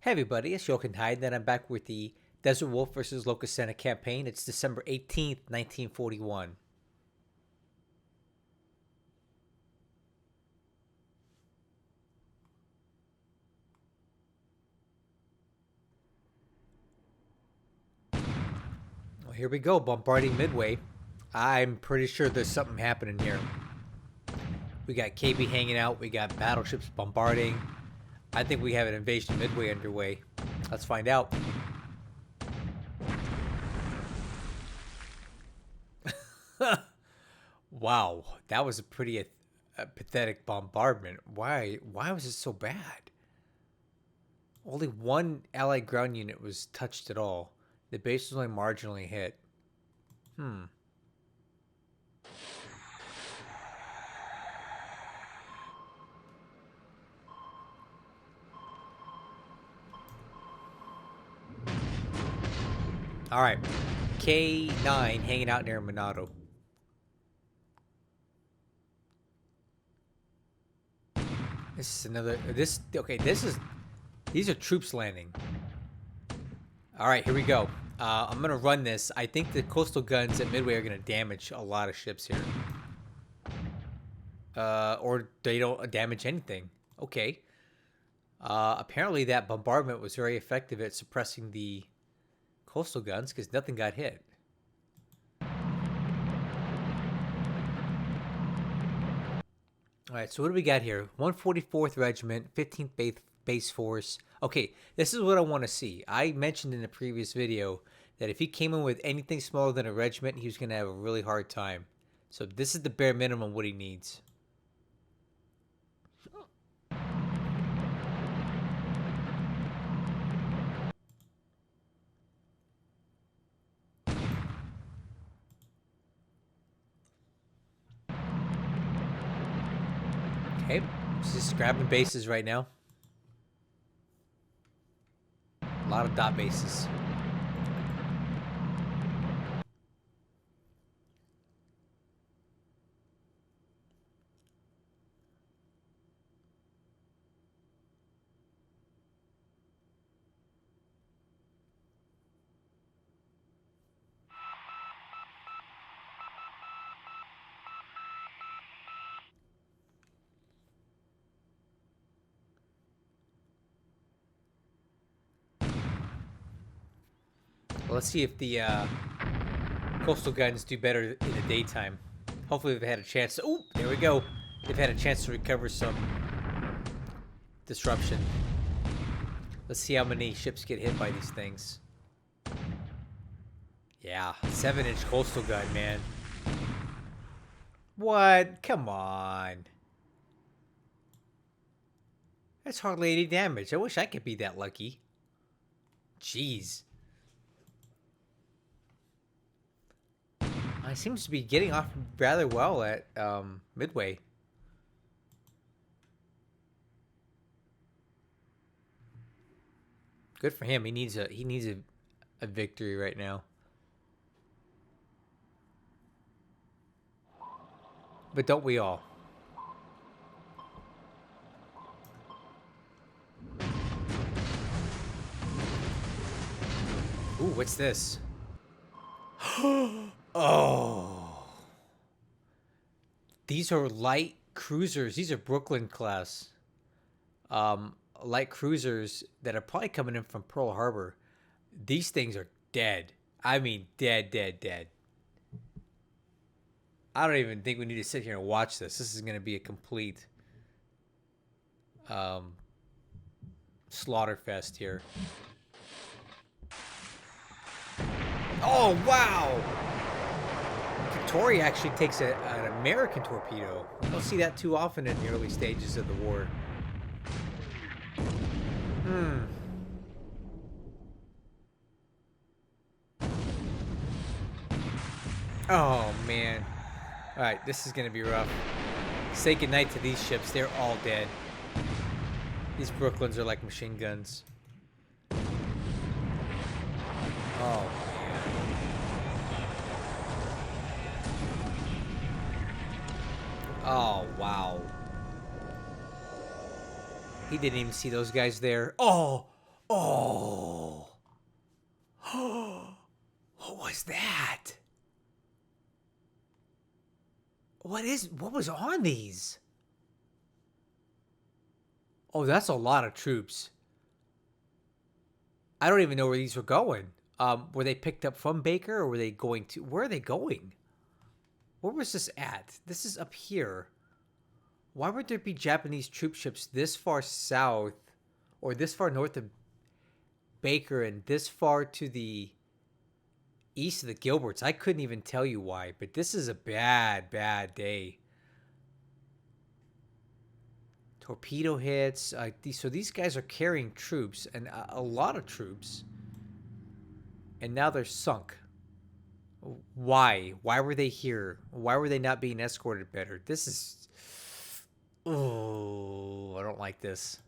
Hey everybody, it's Jochen Hyde, and I'm back with the Desert Wolf versus Loka Senate campaign. It's December 18th, 1941. Well, here we go, bombarding Midway. I'm pretty sure there's something happening here. We got KB hanging out, we got battleships bombarding. I think we have an invasion of Midway underway. Let's find out. Wow, that was a pretty pathetic bombardment. Why was it so bad? Only one Allied ground unit was touched at all. The base was only marginally hit. Hmm. Alright. K9 hanging out near Monado. This is another... Okay, these are troops landing. Alright, here we go. I'm going to run this. I think the coastal guns at Midway are going to damage a lot of ships here. Or they don't damage anything. Okay. Apparently that bombardment was very effective at suppressing the coastal guns because nothing got hit. Alright, so what do we got here? 144th Regiment, 15th Base Force. Okay, this is what I want to see. I mentioned in the previous video that if he came in with anything smaller than a regiment, he was going to have a really hard time. So this is the bare minimum what he needs. Okay, just grabbing bases right now. A lot of dot bases. Well, let's see if the coastal guns do better in the daytime. Hopefully they've had a chance to... Oh, there we go. They've had a chance to recover some disruption. Let's see how many ships get hit by these things. Yeah, 7-inch coastal gun, man. What? Come on. That's hardly any damage. I wish I could be that lucky. Jeez. He seems to be getting off rather well at Midway. Good for him. He needs a victory right now. But don't we all? Ooh, what's this? Oh. These are light cruisers. These are Brooklyn class. Light cruisers that are probably coming in from Pearl Harbor. These things are dead. I mean, dead. I don't even think we need to sit here and watch this. This is going to be a complete slaughter fest here. Oh, wow! Victoria actually takes an American torpedo. You don't see that too often in the early stages of the war. Oh, man. Alright, this is going to be rough. Say goodnight to these ships. They're all dead. These Brooklyns are like machine guns. Oh, man. Oh, wow. He didn't even see those guys there. Oh, Oh. What was that? What was on these? Oh, that's a lot of troops. I don't even know where these were going. Were they picked up from Baker, or were they going to? Where are they going? Where was this at? This is up here. Why would there be Japanese troop ships this far south, or this far north of Baker, and this far to the east of the Gilberts? I couldn't even tell you why, but this is a bad, bad day. Torpedo hits. So these guys are carrying troops, and a lot of troops, and now they're sunk. Why? Why were they here? Why were they not being escorted better? This is... Oh, I don't like this.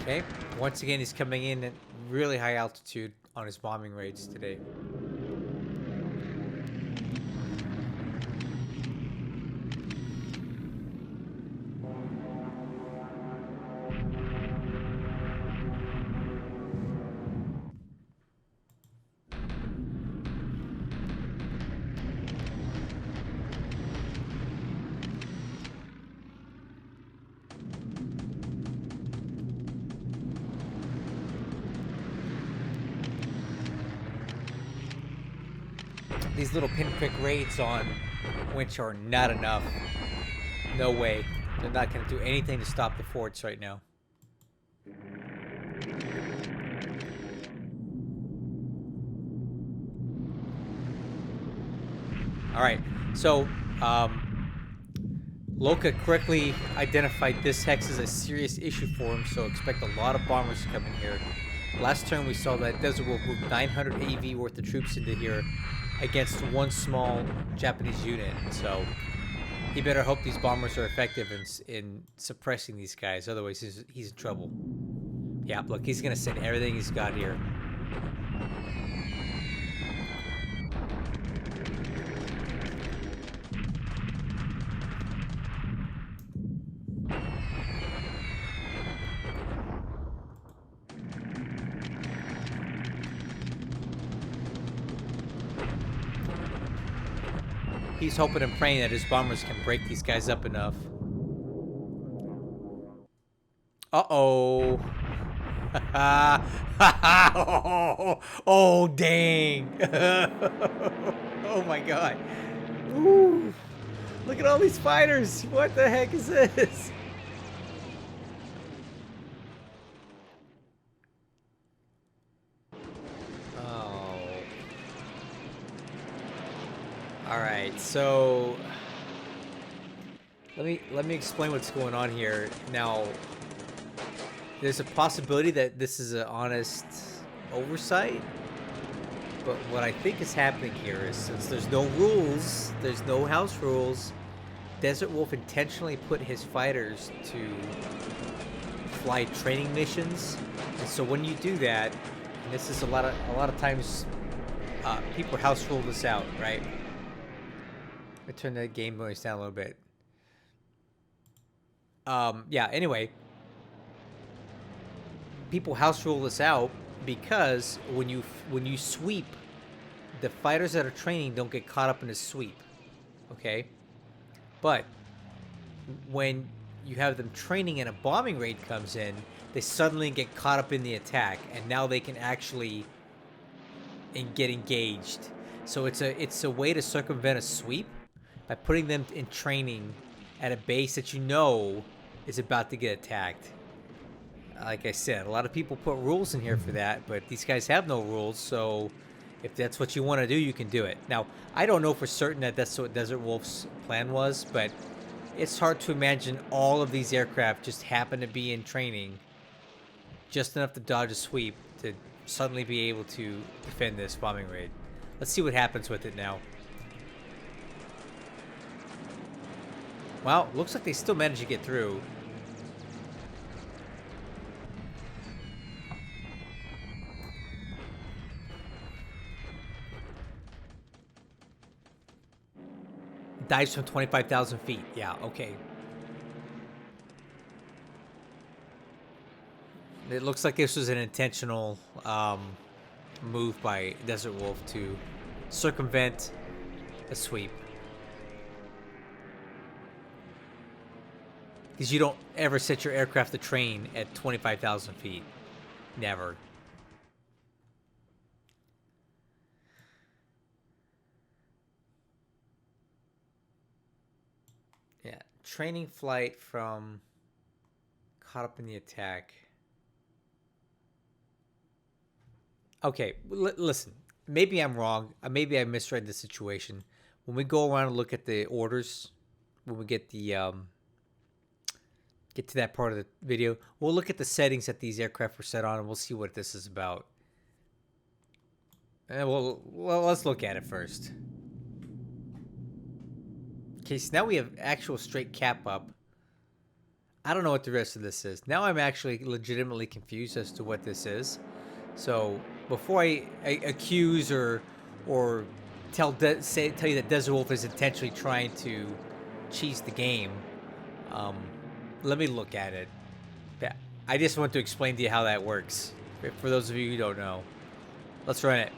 Okay, once again, he's coming in at really high altitude on his bombing raids today. These little pinprick raids on Winch are not enough. No way. They're not going to do anything to stop the forts right now. Alright, so Loka correctly identified this hex as a serious issue for him, so expect a lot of bombers to come in here. Last turn we saw that Desert Wolf moved 900 AV worth of troops into here against one small Japanese unit, so he better hope these bombers are effective in suppressing these guys, otherwise he's in trouble. Yeah, look, he's gonna send everything he's got here. He's hoping and praying that his bombers can break these guys up enough. Uh-oh. Oh, dang. Oh, my God. Ooh. Look at all these fighters. What the heck is this? All right, so let me explain what's going on here. Now, there's a possibility that this is an honest oversight, but what I think is happening here is, since there's no rules, there's no house rules, Desert Wolf intentionally put his fighters to fly training missions, and so when you do that, and this is a lot of times, people house rule this out, right? I turn the game noise down a little bit. Yeah, anyway. People house rule this out because when you sweep, the fighters that are training don't get caught up in a sweep. Okay? But when you have them training and a bombing raid comes in, they suddenly get caught up in the attack, and now they can actually get engaged. So it's a way to circumvent a sweep by putting them in training at a base that you know is about to get attacked. Like I said, a lot of people put rules in here for that, but these guys have no rules, so if that's what you want to do, you can do it. Now, I don't know for certain that that's what Desert Wolf's plan was, but it's hard to imagine all of these aircraft just happen to be in training just enough to dodge a sweep to suddenly be able to defend this bombing raid. Let's see what happens with it now. Well, looks like they still managed to get through. Dives from 25,000 feet. Yeah, okay. It looks like this was an intentional move by Desert Wolf to circumvent a sweep. Because you don't ever set your aircraft to train at 25,000 feet. Never. Yeah, training flight from caught up in the attack. Okay, listen. Maybe I'm wrong. Maybe I misread the situation. When we go around and look at the orders, when we get the get to that part of the video, we'll look at the settings that these aircraft were set on, and we'll see what this is about. And well, let's look at it first. Okay, so now we have actual straight cap up. I don't know what the rest of this is. Now I'm actually legitimately confused as to what this is. So before I accuse or tell you that Desert Wolf is intentionally trying to cheese the game, let me look at it. I just want to explain to you how that works. For those of you who don't know, let's run it.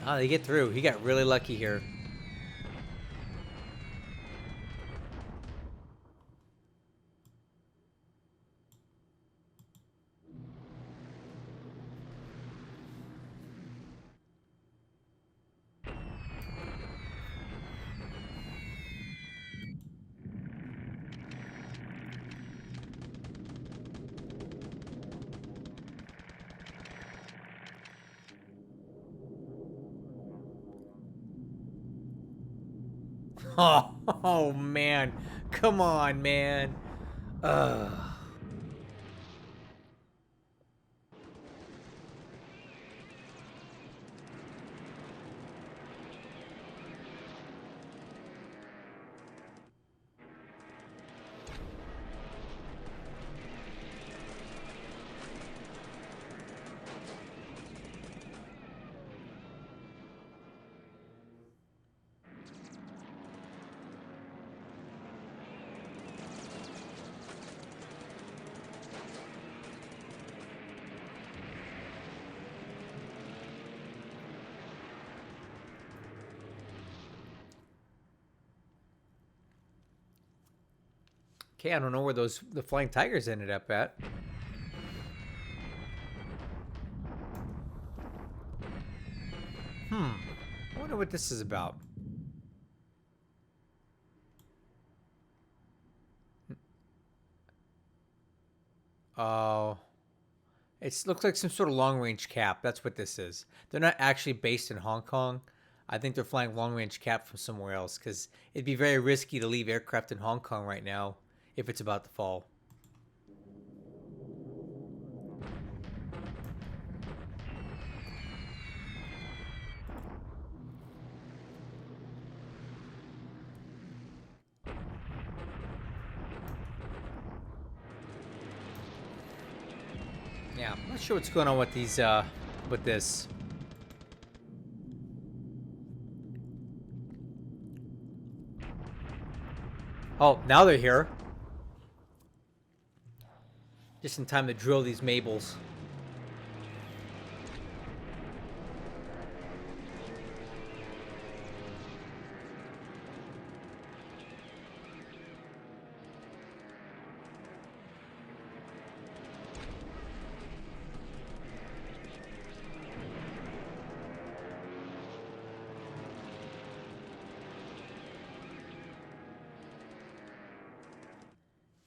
Oh, they get through. He got really lucky here. Oh man. Come on, man. Ugh. Okay, I don't know where the Flying Tigers ended up at. I wonder what this is about. Oh. It looks like some sort of long-range cap. That's what this is. They're not actually based in Hong Kong. I think they're flying long-range cap from somewhere else because it'd be very risky to leave aircraft in Hong Kong right now if it's about to fall. Yeah, I'm not sure what's going on with these, with this. Oh, now they're here. Just in time to drill these Mabels.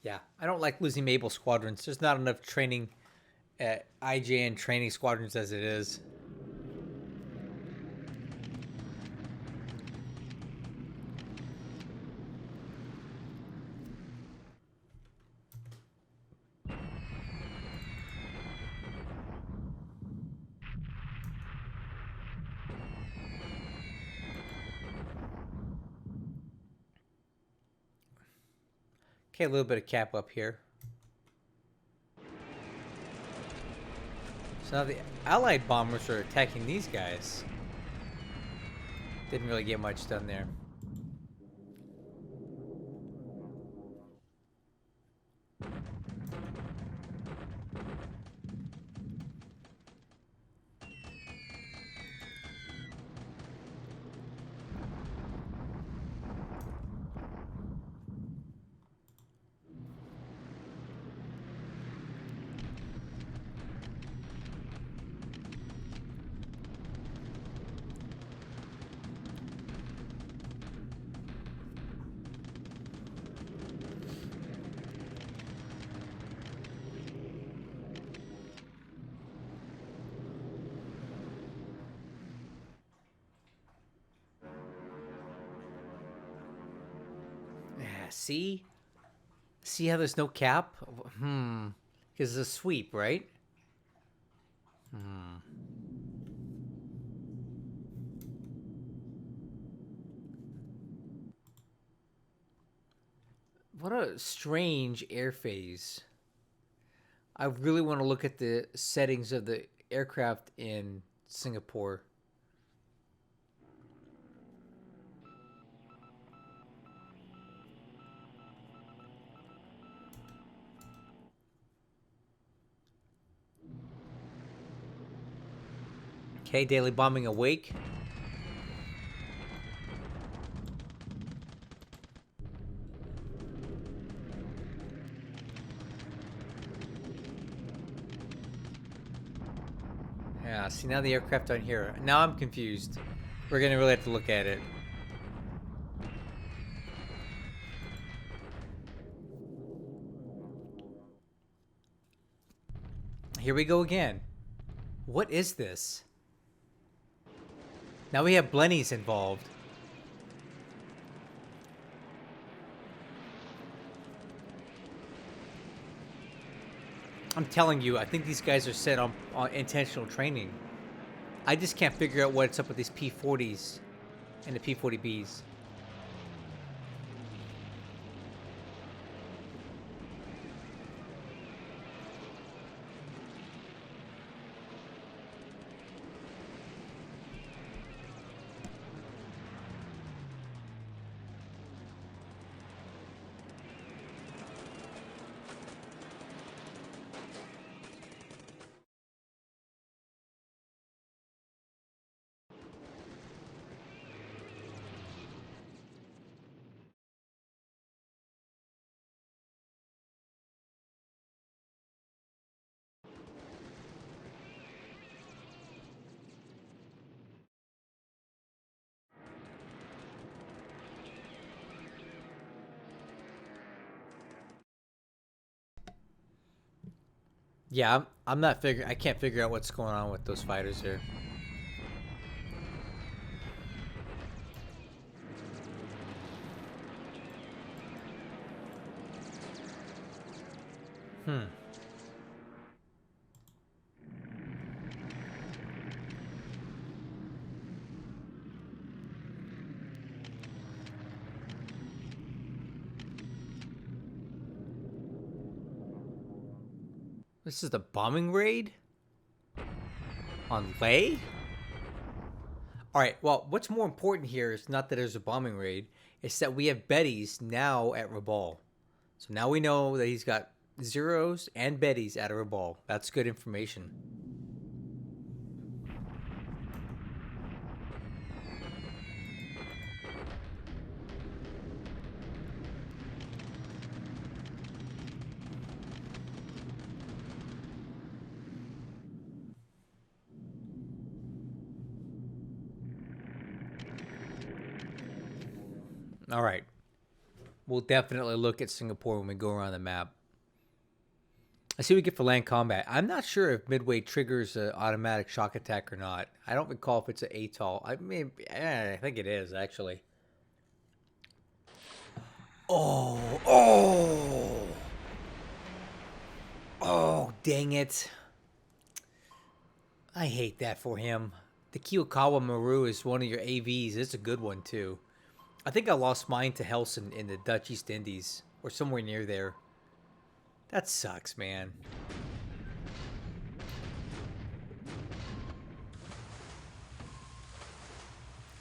Yeah, I don't like losing Mabel squadrons. There's not enough training at IJN training squadrons as it is. Okay, a little bit of cap up here. So now the Allied bombers are attacking these guys. Didn't really get much done there. Yeah, see? See how there's no cap? Because it's a sweep, right? What a strange air phase. I really want to look at the settings of the aircraft in Singapore. Okay, daily bombing awake. Yeah, see now the aircraft aren't here. Now I'm confused. We're gonna really have to look at it. Here we go again. What is this? Now we have Blennies involved. I'm telling you, I think these guys are set on intentional training. I just can't figure out what's up with these P-40s and the P-40Bs. Yeah, I'm not figuring. I can't figure out what's going on with those fighters here. This is the bombing raid on Lay? Alright, well, what's more important here is not that there's a bombing raid, it's that we have Betties now at Rabal. So now we know that he's got zeros and Betties at Rabal. That's good information. Alright. We'll definitely look at Singapore when we go around the map. Let's see what we get for land combat. I'm not sure if Midway triggers an automatic shock attack or not. I don't recall if it's an ATOL. I think it is, actually. Oh, dang it. I hate that for him. The Kiyokawa Maru is one of your AVs. It's a good one, too. I think I lost mine to Helson in the Dutch East Indies, or somewhere near there. That sucks, man.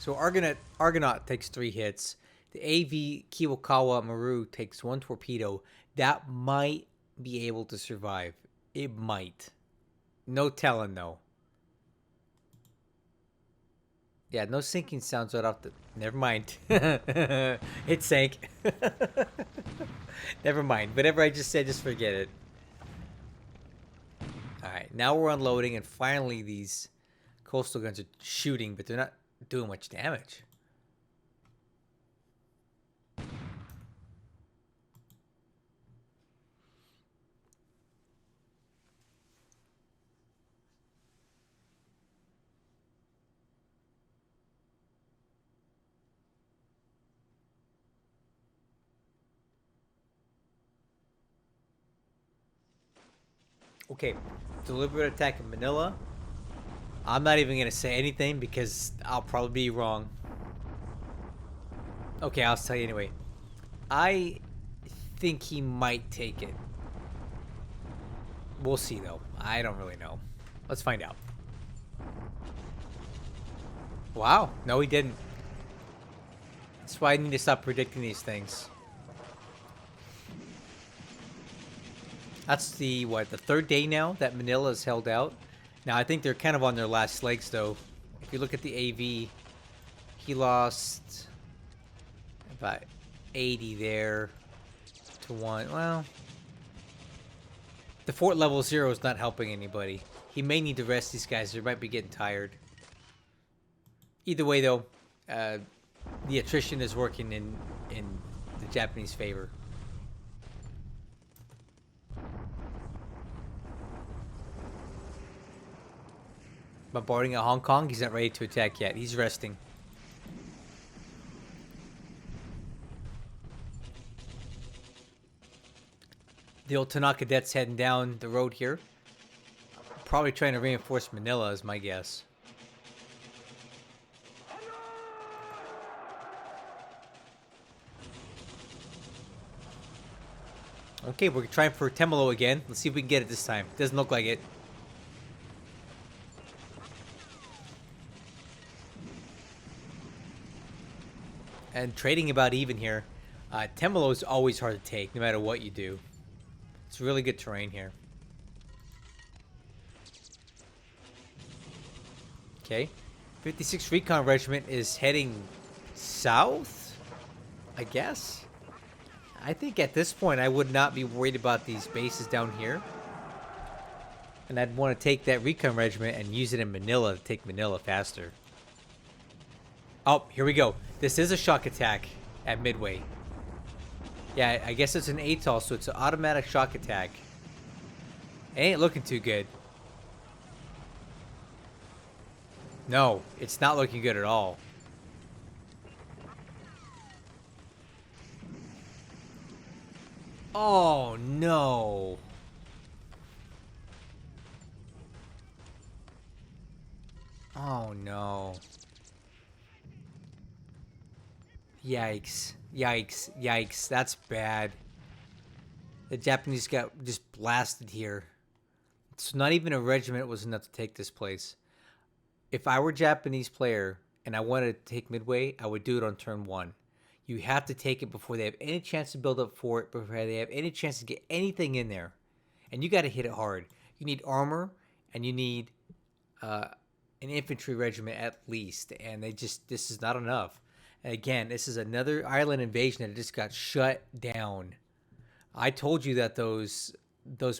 So Argonaut takes 3 hits. The AV Kiwakawa Maru takes 1 torpedo. That might be able to survive. It might. No telling though. Yeah, no sinking sounds right off the... Never mind. It sank. Never mind. Whatever I just said, just forget it. Alright, now we're unloading, and finally these coastal guns are shooting, but they're not doing much damage. Okay, deliberate attack in Manila. I'm not even going to say anything because I'll probably be wrong. Okay, I'll tell you anyway. I think he might take it. We'll see though. I don't really know. Let's find out. Wow, no he didn't. That's why I need to stop predicting these things. That's the, what, the 3rd day now that Manila is held out. Now, I think they're kind of on their last legs, though. If you look at the AV, he lost about 80 there to 1. Well, the fort level 0 is not helping anybody. He may need to rest these guys. They might be getting tired. Either way, though, the attrition is working in the Japanese favor. Bombarding at Hong Kong. He's not ready to attack yet. He's resting. The old Tanaka cadets heading down the road here. Probably trying to reinforce Manila is my guess. Okay, we're trying for Temelo again. Let's see if we can get it this time. Doesn't look like it. And trading about even here. Temelo is always hard to take, no matter what you do. It's really good terrain here. Okay. 56th Recon Regiment is heading south, I guess? I think at this point I would not be worried about these bases down here. And I'd want to take that Recon Regiment and use it in Manila to take Manila faster. Oh, here we go. This is a shock attack at Midway. Yeah, I guess it's an ATOL, so it's an automatic shock attack. It ain't looking too good. No, it's not looking good at all. Oh, no. Oh, no. Yikes. Yikes. Yikes. That's bad. The Japanese got just blasted here. It's not even a regiment was enough to take this place. If I were a Japanese player and I wanted to take Midway, I would do it on turn 1. You have to take it before they have any chance to build up for it, before they have any chance to get anything in there. And you got to hit it hard. You need armor, and you need an infantry regiment at least. And this is not enough. And again, this is another island invasion that just got shut down. I told you that those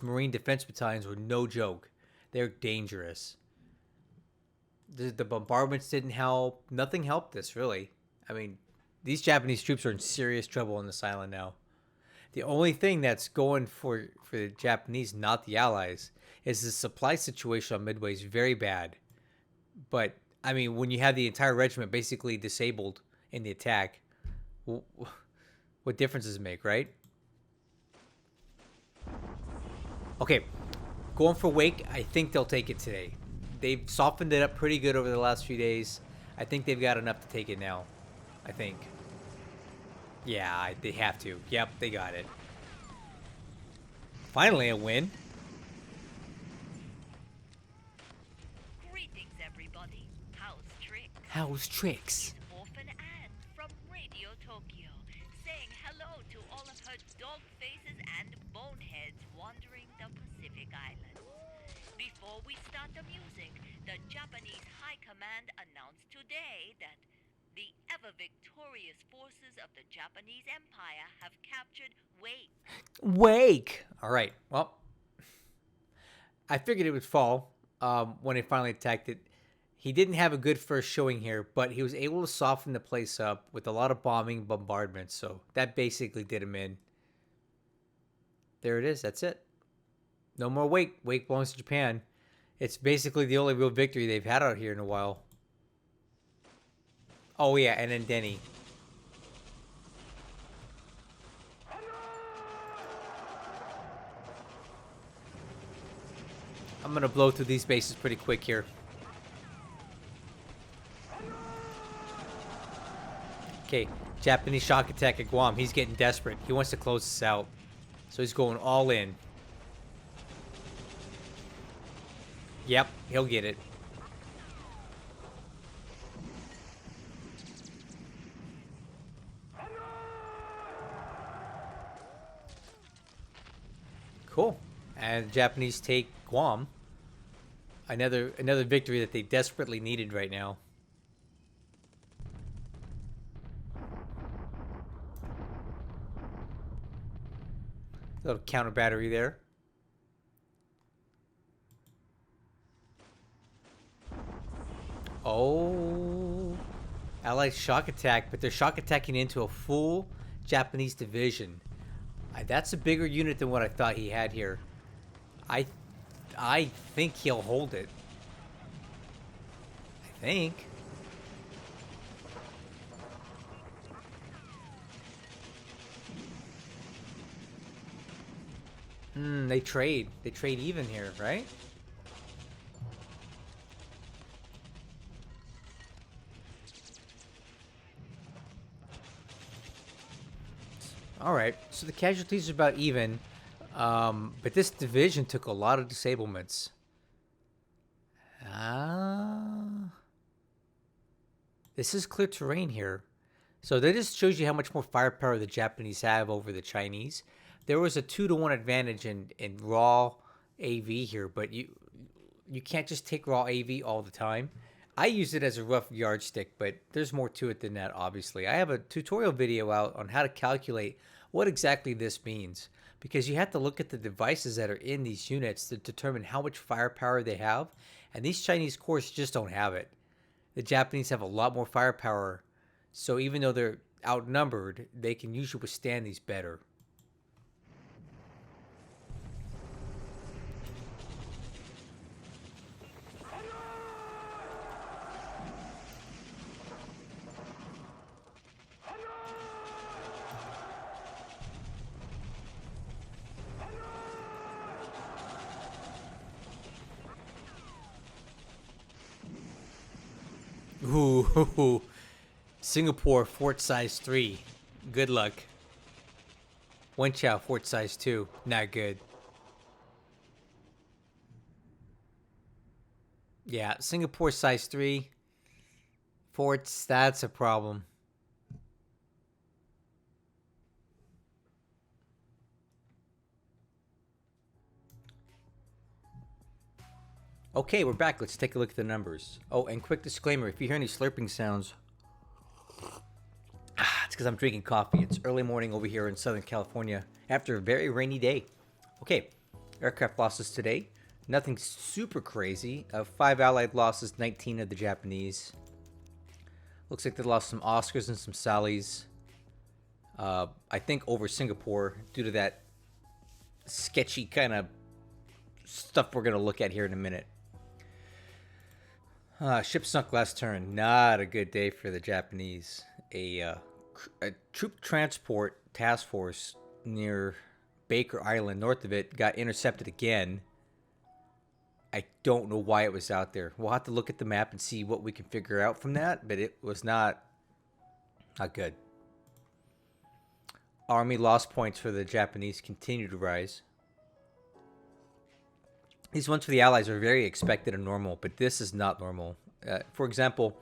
Marine Defense Battalions were no joke. They're dangerous. The bombardments didn't help. Nothing helped this, really. I mean, these Japanese troops are in serious trouble on this island now. The only thing that's going for the Japanese, not the Allies, is the supply situation on Midway is very bad. But, I mean, when you have the entire regiment basically disabled in the attack, what difference does it make, right? Okay, going for Wake, I think they'll take it today. They've softened it up pretty good over the last few days. I think they've got enough to take it now. I think. Yeah, they have to. Yep, they got it. Finally a win. Greetings, everybody. everybody. How's Tricks? How's Tricks? It's Orphan Anne from Radio Tokyo, saying hello to all of her dog faces and boneheads wandering the Pacific Islands. Before we start the music, the Japanese High Command announced today that the ever-victorious forces of the Japanese Empire have captured Wake. Wake! Alright, well, I figured it would fall when it finally attacked it. He didn't have a good first showing here, but he was able to soften the place up with a lot of bombing bombardments, so that basically did him in. There it is, that's it. No more Wake. Wake belongs to Japan. It's basically the only real victory they've had out here in a while. Oh yeah, and then Denny. I'm going to blow through these bases pretty quick here. Okay, Japanese shock attack at Guam. He's getting desperate. He wants to close this out. So he's going all in. Yep, he'll get it. Cool. And the Japanese take Guam. Another victory that they desperately needed right now. Little counter battery there. Oh. Allied shock attack, but they're shock attacking into a full Japanese division. That's a bigger unit than what I thought he had here. I think he'll hold it. I think. They trade. They trade even here, right? All right. So the casualties are about even. But this division took a lot of disablements. This is clear terrain here. So that just shows you how much more firepower the Japanese have over the Chinese. There was a 2-to-1 advantage in raw AV here, but you can't just take raw AV all the time. I use it as a rough yardstick, but there's more to it than that, obviously. I have a tutorial video out on how to calculate what exactly this means, because you have to look at the devices that are in these units to determine how much firepower they have, and these Chinese corps just don't have it. The Japanese have a lot more firepower, so even though they're outnumbered, they can usually withstand these better. Ooh, Singapore, fort size 3. Good luck. Wenchao, fort size 2. Not good. Yeah, Singapore size 3. Forts, that's a problem. Okay, we're back. Let's take a look at the numbers. Oh, and quick disclaimer, if you hear any slurping sounds, it's because I'm drinking coffee. It's early morning over here in Southern California after a very rainy day. Okay, aircraft losses today. Nothing super crazy. 5 Allied losses, 19 of the Japanese. Looks like they lost some Oscars and some Sallies. I think over Singapore due to that sketchy kind of stuff we're going to look at here in a minute. Ship sunk last turn. Not a good day for the Japanese. A troop transport task force near Baker Island, north of it, got intercepted again. I don't know why it was out there. We'll have to look at the map and see what we can figure out from that, but it was not good. Army loss points for the Japanese continue to rise. These ones for the Allies are very expected and normal, but this is not normal. For example,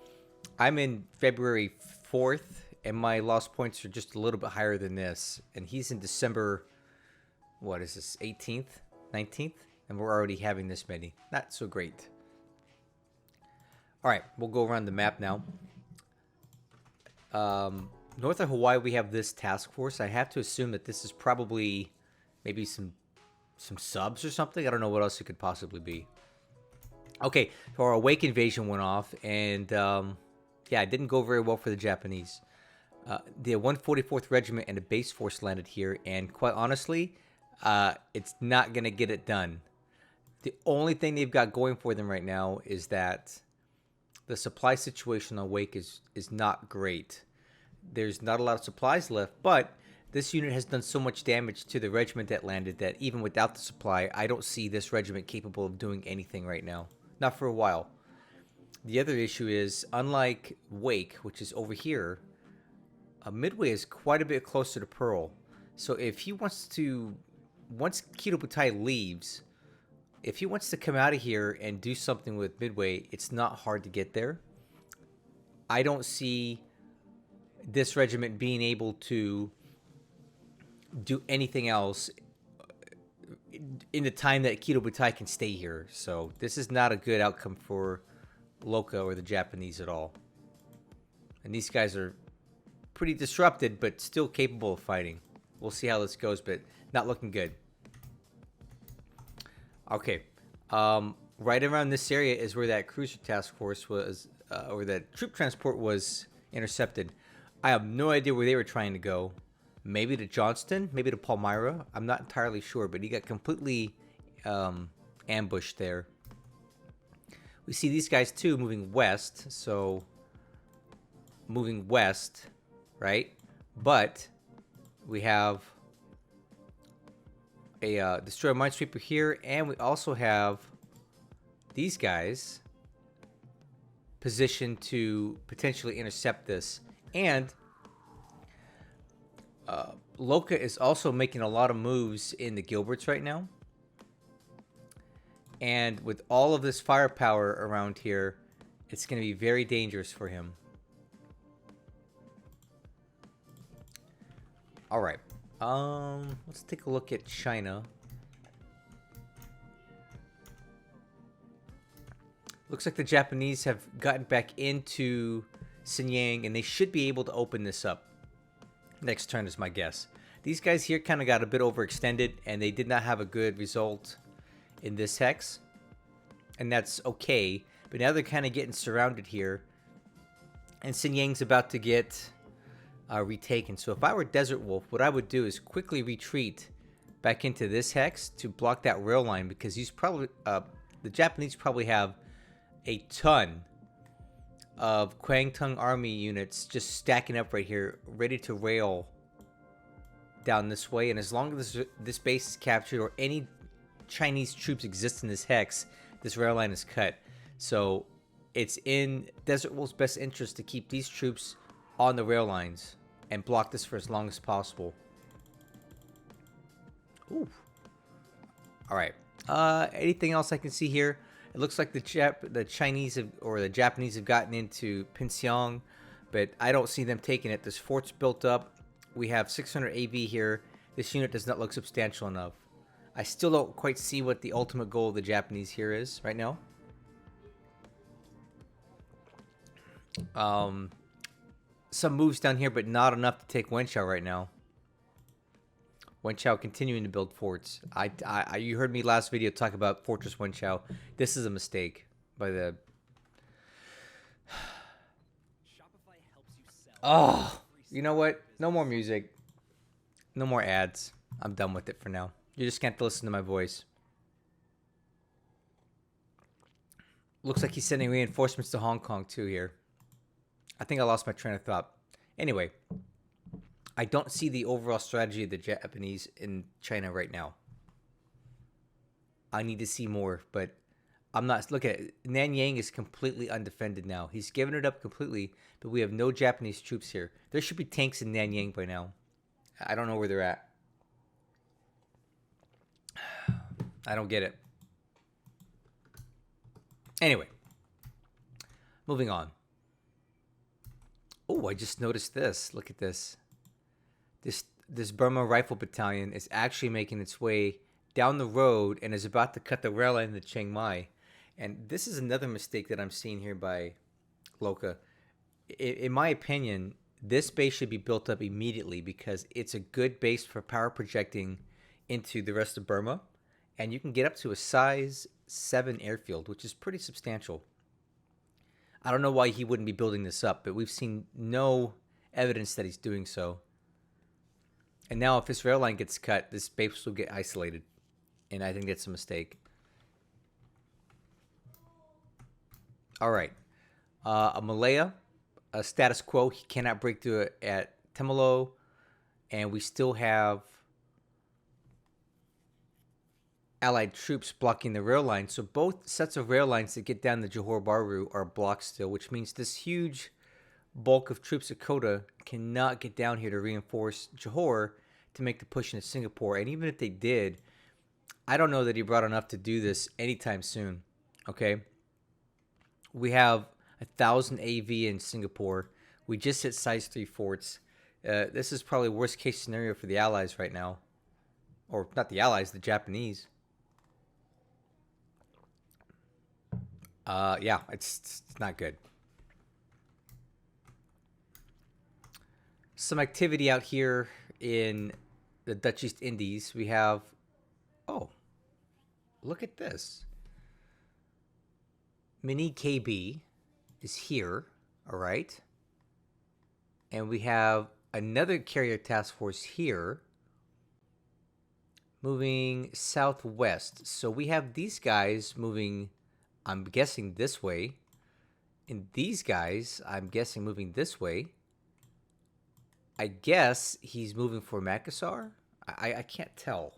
I'm in February 4th, and my loss points are just a little bit higher than this. And he's in December, what is this, 18th, 19th? And we're already having this many. Not so great. All right, we'll go around the map now. North of Hawaii, we have this task force. I have to assume that this is probably maybe some subs or something. I don't know what else it could possibly be. Okay, so our Awake invasion went off, and yeah, it didn't go very well for the Japanese. The 144th Regiment and the base force landed here, and quite honestly, it's not going to get it done. The only thing they've got going for them right now is that the supply situation on Wake is not great. There's not a lot of supplies left, but this unit has done so much damage to the regiment that landed that even without the supply, I don't see this regiment capable of doing anything right now. Not for a while. The other issue is, unlike Wake, which is over here, Midway is quite a bit closer to Pearl. So if he wants to, once Kido Butai leaves, if he wants to come out of here and do something with Midway, it's not hard to get there. I don't see this regiment being able to do anything else in the time that Kido Butai can stay here. So this is not a good outcome for Loka or the Japanese at all. And these guys are pretty disrupted, but still capable of fighting. We'll see how this goes, but not looking good. Okay. Right around this area is where that cruiser task force was, or that troop transport was intercepted. I have no idea where they were trying to go. Maybe to Johnston, maybe to Palmyra. I'm not entirely sure, but he got completely ambushed there. We see these guys too moving west, so moving west, right? But we have a destroyer minesweeper here, and we also have these guys positioned to potentially intercept this. And Loka is also making a lot of moves in the Gilberts right now. And with all of this firepower around here, it's going to be very dangerous for him. All right. Let's take a look at China. Looks like the Japanese have gotten back into Xinjiang, and they should be able to open this up. Next turn is my guess. These guys here kind of got a bit overextended, and they did not have a good result in this hex. And that's okay. But now they're kind of getting surrounded here. And Xinjiang's about to get retaken. So if I were Desert Wolf, what I would do is quickly retreat back into this hex to block that rail line, because he's probably the Japanese probably have a ton of Kwangtung army units just stacking up right here, ready to rail down this way. And as long as this base is captured or any Chinese troops exist in this hex, this rail line is cut. So it's in Desert Wolf's best interest to keep these troops on the rail lines and block this for as long as possible. Ooh. All right. Anything else I can see here? It looks like the Chinese or the Japanese have gotten into Pinxiang, but I don't see them taking it. This fort's built up. We have 600 AV here. This unit does not look substantial enough. I still don't quite see what the ultimate goal of the Japanese here is right now. Some moves down here, but not enough to take Wenchao right now. Wenchao continuing to build forts. You heard me last video talk about Fortress Wenchao. This is a mistake by the... Oh, you know what? No more music. No more ads. I'm done with it for now. You just can't listen to my voice. Looks like he's sending reinforcements to Hong Kong too here. I think I lost my train of thought. Anyway, I don't see the overall strategy of the Japanese in China right now. I need to see more, but I'm not... Look at it. Nanyang is completely undefended now. He's given it up completely, but we have no Japanese troops here. There should be tanks in Nanyang by now. I don't know where they're at. I don't get it. Anyway, Moving on. Oh, I just noticed this. Look at this. This Burma Rifle Battalion is actually making its way down the road and is about to cut the rail line into Chiang Mai. And this is another mistake that I'm seeing here by Loka. In my opinion, this base should be built up immediately because it's a good base for power projecting into the rest of Burma. And you can get up to a size 7 airfield, which is pretty substantial. I don't know why he wouldn't be building this up, but we've seen no evidence that he's doing so. And now if this rail line gets cut, this base will get isolated. And I think that's a mistake. All right. Malaya, status quo. He cannot break through it at Temalo. And we still have Allied troops blocking the rail line. So both sets of rail lines that get down the Johor Bahru are blocked still, which means this huge bulk of troops at Kota cannot get down here to reinforce Johor to make the push into Singapore. And even if they did, I don't know that he brought enough to do this anytime soon. Okay. We have 1,000 AV in Singapore. We just hit size 3 forts. This is probably worst case scenario for the Allies right now. Or not the Allies, the Japanese. Yeah, it's not good. Some activity out here in the Dutch East Indies. We have, oh, look at this. Mini KB is here, all right. And we have another carrier task force here moving southwest. So we have these guys moving, I'm guessing, this way. And these guys, I'm guessing, moving this way. I guess he's moving for Makassar. I can't tell.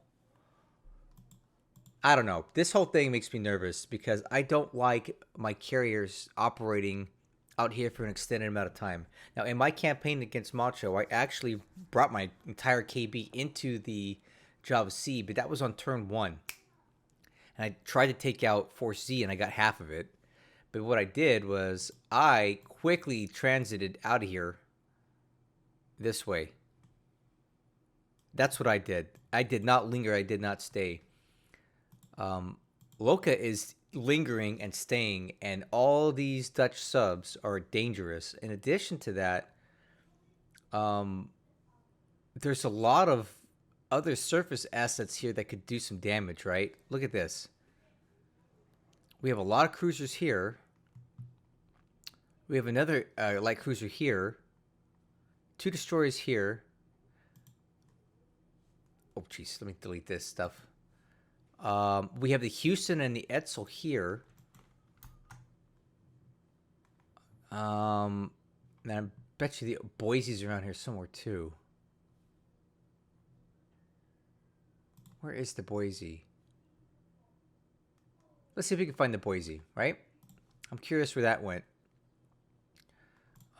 I don't know. This whole thing makes me nervous because I don't like my carriers operating out here for an extended amount of time. Now, in my campaign against Macho, I actually brought my entire KB into the Java Sea, but that was on turn 1. And I tried to take out Force Z, and I got half of it. But what I did was I quickly transited out of here this way. That's what I did. I did not linger. I did not stay. Loka is lingering and staying, and all these Dutch subs are dangerous. In addition to that, there's a lot of other surface assets here that could do some damage, right? Look at this. We have a lot of cruisers here. We have another light cruiser here. 2 destroyers here. Oh, jeez. Let me delete this stuff. We have the Houston and the Etzel here. And I bet you the Boise's around here somewhere too. Where is the Boise? Let's see if we can find the Boise, right? I'm curious where that went.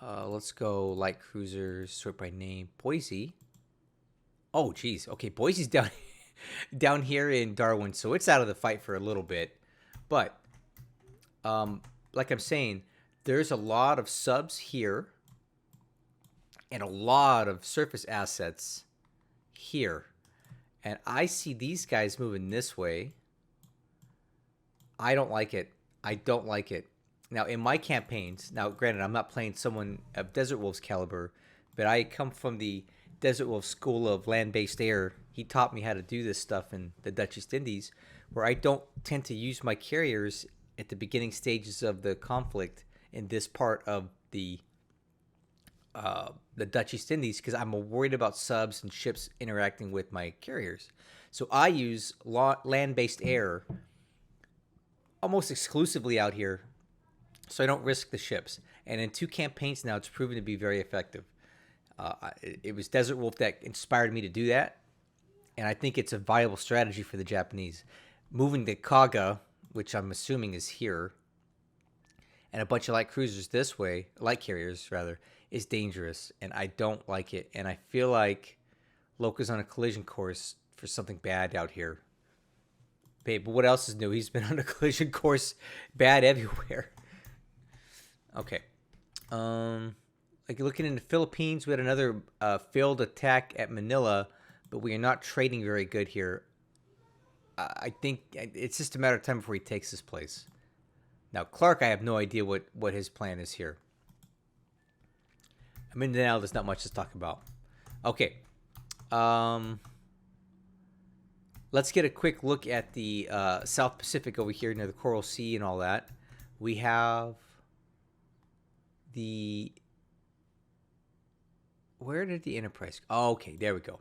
Let's go light cruisers, sort by name. Boise. Oh, geez. Okay, Boise's down down here in Darwin, so it's out of the fight for a little bit. But like I'm saying, there's a lot of subs here and a lot of surface assets here. And I see these guys moving this way. I don't like it. I don't like it. Now, in my campaigns, now granted, I'm not playing someone of Desert Wolf's caliber, but I come from the Desert Wolf school of land-based air. He taught me how to do this stuff in the Dutch East Indies, where I don't tend to use my carriers at the beginning stages of the conflict in this part of the Dutch East Indies because I'm worried about subs and ships interacting with my carriers. So I use land-based air almost exclusively out here so I don't risk the ships. And in 2 campaigns now, it's proven to be very effective. It was Desert Wolf that inspired me to do that, and I think it's a viable strategy for the Japanese. Moving the Kaga, which I'm assuming is here, and a bunch of light cruisers this way, light carriers rather, is dangerous, and I don't like it. And I feel like Loka's on a collision course for something bad out here. Babe, but what else is new? He's been on a collision course bad everywhere. Okay. Like looking in the Philippines, we had another failed attack at Manila, but we are not trading very good here. I think it's just a matter of time before he takes this place. Now, Clark, I have no idea what his plan is here. I mean, now there's not much to talk about. Okay. Let's get a quick look at the South Pacific over here near the Coral Sea and all that. We have the... Where did the Enterprise... Oh, okay, there we go.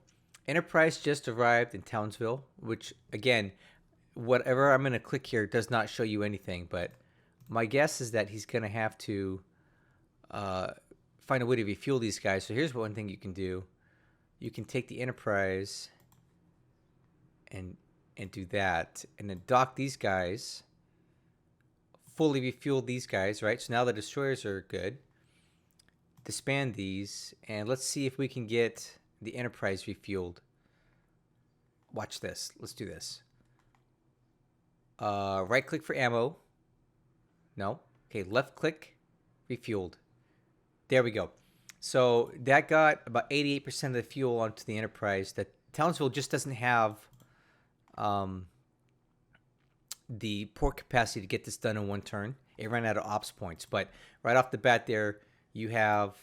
Enterprise just arrived in Townsville, which, again, whatever I'm going to click here does not show you anything, but my guess is that he's going to have to find a way to refuel these guys. So here's one thing you can do. You can take the Enterprise and do that, and then dock these guys, fully refuel these guys, right? So now the destroyers are good. Disband these, and let's see if we can get the Enterprise refueled. Watch this. Let's do this. Right click for ammo. No. Okay, left click, refueled. There we go. So that got about 88% of the fuel onto the Enterprise. That Townsville just doesn't have the port capacity to get this done in one turn. It ran out of ops points. But right off the bat there, you have,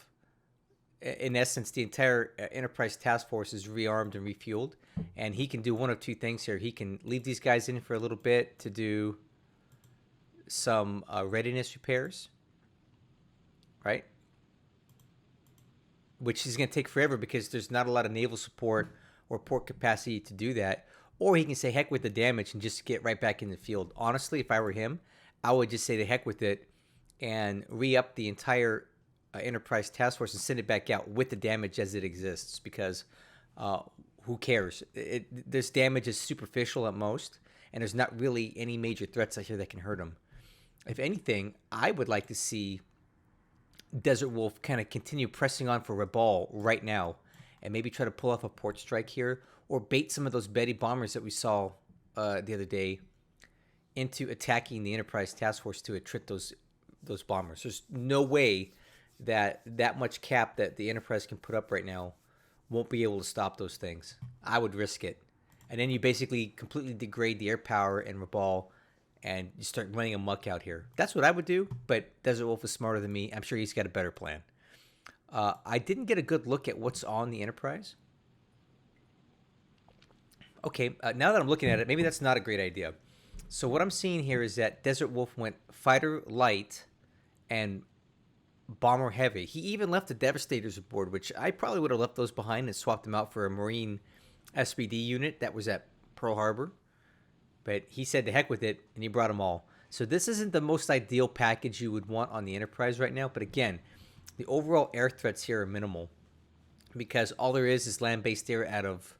in essence, the entire Enterprise task force is rearmed and refueled. And he can do one of two things here. He can leave these guys in for a little bit to do some readiness repairs, right? Which is going to take forever because there's not a lot of naval support or port capacity to do that. Or he can say heck with the damage and just get right back in the field. Honestly, if I were him, I would just say the heck with it and re-up the entire Enterprise task force and send it back out with the damage as it exists, because who cares? This damage is superficial at most, and there's not really any major threats out here that can hurt him. If anything, I would like to see Desert Wolf kind of continue pressing on for Rabaul right now and maybe try to pull off a port strike here, or bait some of those Betty bombers that we saw the other day into attacking the Enterprise task force to attrit those bombers. There's no way that much cap that the Enterprise can put up right now won't be able to stop those things. I would risk it. And then you basically completely degrade the air power in Rabaul and you start running amok out here. That's what I would do, but Desert Wolf is smarter than me. I'm sure he's got a better plan. I didn't get a good look at what's on the Enterprise. Okay, now that I'm looking at it, maybe that's not a great idea. So what I'm seeing here is that Desert Wolf went fighter light and bomber heavy. He even left the Devastators aboard, which I probably would have left those behind and swapped them out for a Marine SBD unit that was at Pearl Harbor. But he said to heck with it, and he brought them all. So this isn't the most ideal package you would want on the Enterprise right now. But again, the overall air threats here are minimal, because all there is land-based air out of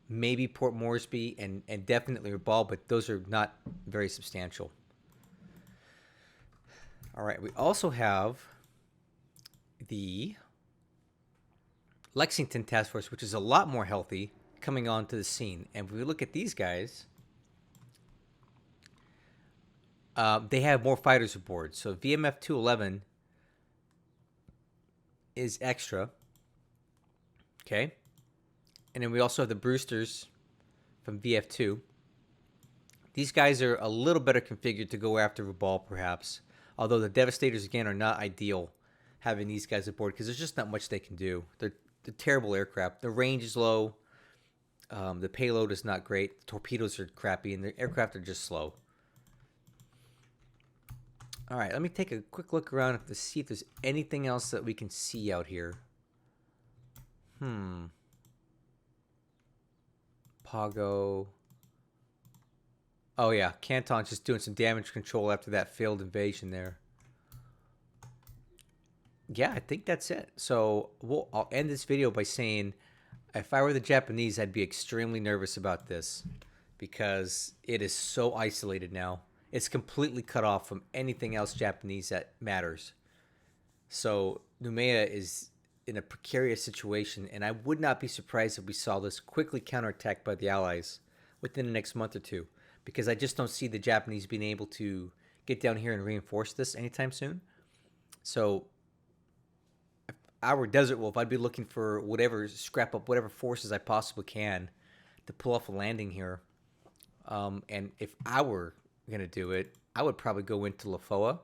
maybe Port Moresby and definitely Rabaul, but those are not very substantial. All right, we also have the Lexington Task Force, which is a lot more healthy, coming onto the scene. And if we look at these guys, they have more fighters aboard. So VMF 211 is extra. Okay. And then we also have the Brewsters from VF2. These guys are a little better configured to go after Rabaul, perhaps. Although the Devastators, again, are not ideal having these guys aboard, because there's just not much they can do. They're terrible aircraft. The range is low. The payload is not great. The torpedoes are crappy, and the aircraft are just slow. All right, let me take a quick look around to see if there's anything else that we can see out here. Pago. Oh yeah, Canton's just doing some damage control after that failed invasion there. Yeah, I think that's it. So I'll end this video by saying, if I were the Japanese, I'd be extremely nervous about this, because it is so isolated now. It's completely cut off from anything else Japanese that matters. So Noumea is in a precarious situation, and I would not be surprised if we saw this quickly counterattacked by the Allies within the next month or two, because I just don't see the Japanese being able to get down here and reinforce this anytime soon. So if I were Desert Wolf, I'd be looking for whatever, scrap up whatever forces I possibly can to pull off a landing here. And if I were gonna do it, I would probably go into Lafoa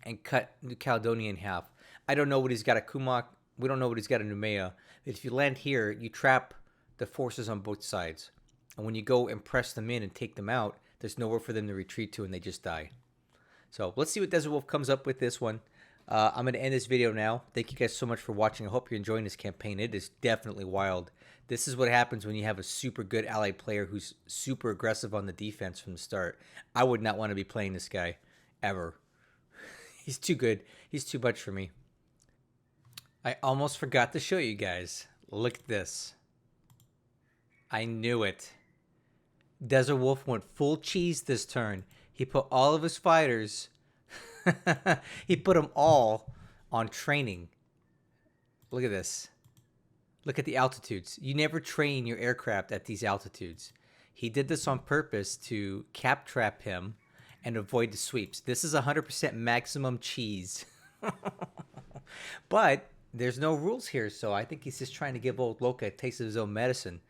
and cut New Caledonia in half. I don't know what he's got at Kumak. We don't know what he's got in Noumea. If you land here, you trap the forces on both sides. And when you go and press them in and take them out, there's nowhere for them to retreat to and they just die. So let's see what Desert Wolf comes up with this one. I'm going to end this video now. Thank you guys so much for watching. I hope you're enjoying this campaign. It is definitely wild. This is what happens when you have a super good allied player who's super aggressive on the defense from the start. I would not want to be playing this guy ever. He's too good. He's too much for me. I almost forgot to show you guys. Look at this. I knew it. Desert Wolf went full cheese this turn. He put all of his fighters, he put them all on training. Look at this. Look at the altitudes. You never train your aircraft at these altitudes. He did this on purpose to cap trap him and avoid the sweeps. This is 100% maximum cheese. But there's no rules here, so I think he's just trying to give old Loka a taste of his own medicine.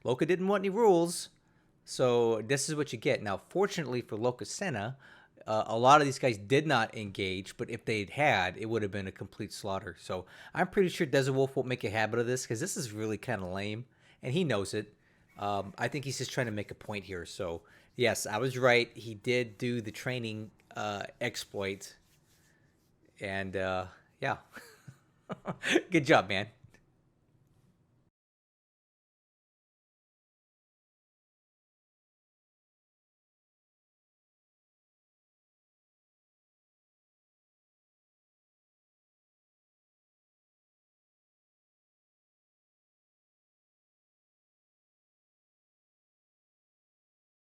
Loka didn't want any rules, so this is what you get. Now, fortunately for Loka Senna, a lot of these guys did not engage, but if they'd had, it would have been a complete slaughter. So I'm pretty sure Desert Wolf won't make a habit of this because this is really kind of lame, and he knows it. I think he's just trying to make a point here. So, yes, I was right. He did do the training exploit, and yeah. Good job, man.